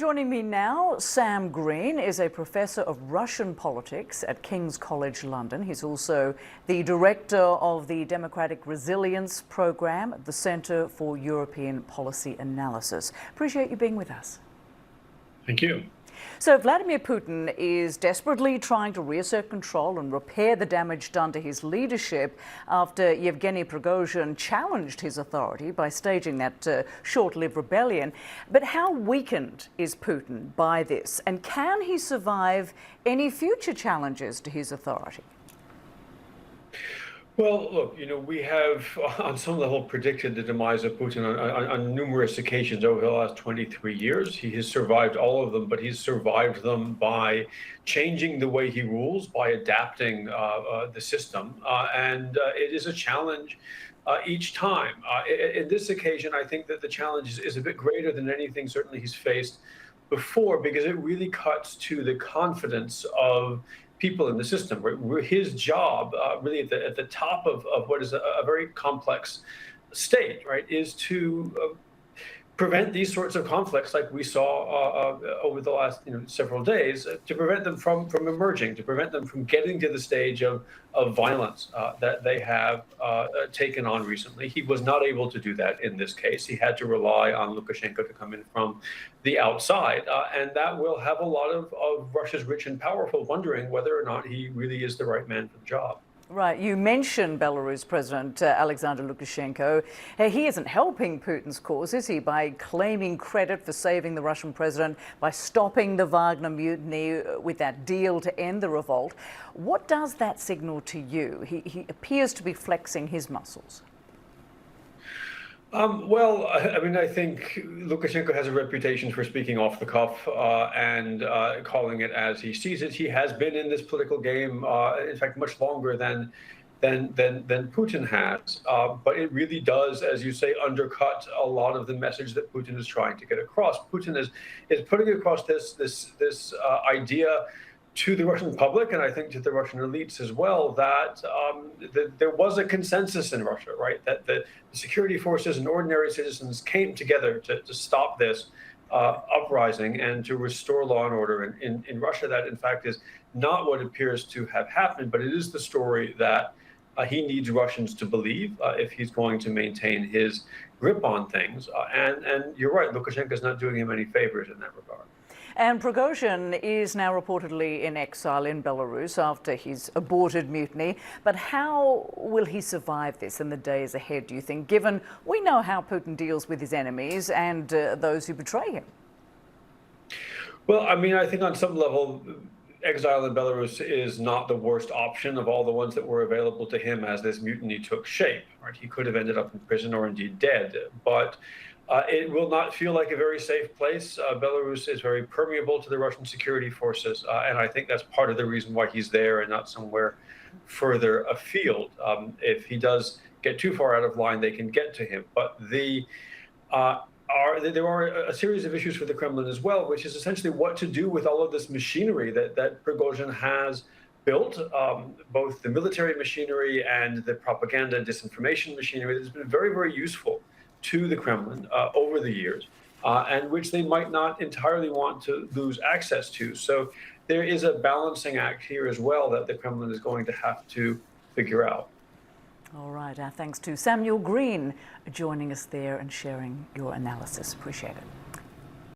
Joining me now, Sam Greene is a professor of Russian politics at King's College London. He's also the director of the Democratic Resilience Programme at the Centre for European Policy Analysis. Appreciate you being with us. Thank you. So Vladimir Putin is desperately trying to reassert control and repair the damage done to his leadership after Yevgeny Prigozhin challenged his authority by staging that short-lived rebellion. But how weakened is Putin by this? And can he survive any future challenges to his authority? Well, look, we have on some level predicted the demise of Putin on numerous occasions over the last 23 years. He has survived all of them, but he's survived them by changing the way he rules, by adapting the system. And it is a challenge each time. In this occasion, I think that the challenge is a bit greater than anything certainly he's faced before, because it really cuts to the confidence of people in the system. His job, really at the top of what is a very complex state, right, is to prevent these sorts of conflicts like we saw over the last several days, to prevent them from emerging, to prevent them from getting to the stage of violence that they have taken on recently. He was not able to do that in this case. He had to rely on Lukashenko to come in from the outside, and that will have a lot of Russia's rich and powerful wondering whether or not he really is the right man for the job. Right, you mentioned Belarus President Alexander Lukashenko. He isn't helping Putin's cause, is he, by claiming credit for saving the Russian president, by stopping the Wagner mutiny with that deal to end the revolt. What does that signal to you? He appears to be flexing his muscles. Well, I mean, I think Lukashenko has a reputation for speaking off the cuff and calling it as he sees it. He has been in this political game, in fact, much longer than Putin has. But it really does, as you say, undercut a lot of the message that Putin is trying to get across. Putin is putting across this idea to the Russian public, and I think to the Russian elites as well, that there was a consensus in Russia, right? That the security forces and ordinary citizens came together to stop this uprising and to restore law and order in Russia. That, in fact, is not what appears to have happened, but it is the story that he needs Russians to believe if he's going to maintain his grip on things. And you're right, Lukashenko is not doing him any favors in that regard. And Prigozhin is now reportedly in exile in Belarus after his aborted mutiny. But how will he survive this in the days ahead, do you think, given we know how Putin deals with his enemies and those who betray him? Well, I mean, I think on some level, exile in Belarus is not the worst option of all the ones that were available to him as this mutiny took shape. Right? He could have ended up in prison or indeed dead. But it will not feel like a very safe place. Belarus is very permeable to the Russian security forces, and I think that's part of the reason why he's there and not somewhere further afield. If he does get too far out of line, they can get to him. But there are a series of issues for the Kremlin as well, which is essentially what to do with all of this machinery that Prigozhin has built, both the military machinery and the propaganda and disinformation machinery that has been very, very useful to the Kremlin over the years, and which they might not entirely want to lose access to. So there is a balancing act here as well that the Kremlin is going to have to figure out. All right, our thanks to Samuel Greene joining us there and sharing your analysis. Appreciate it.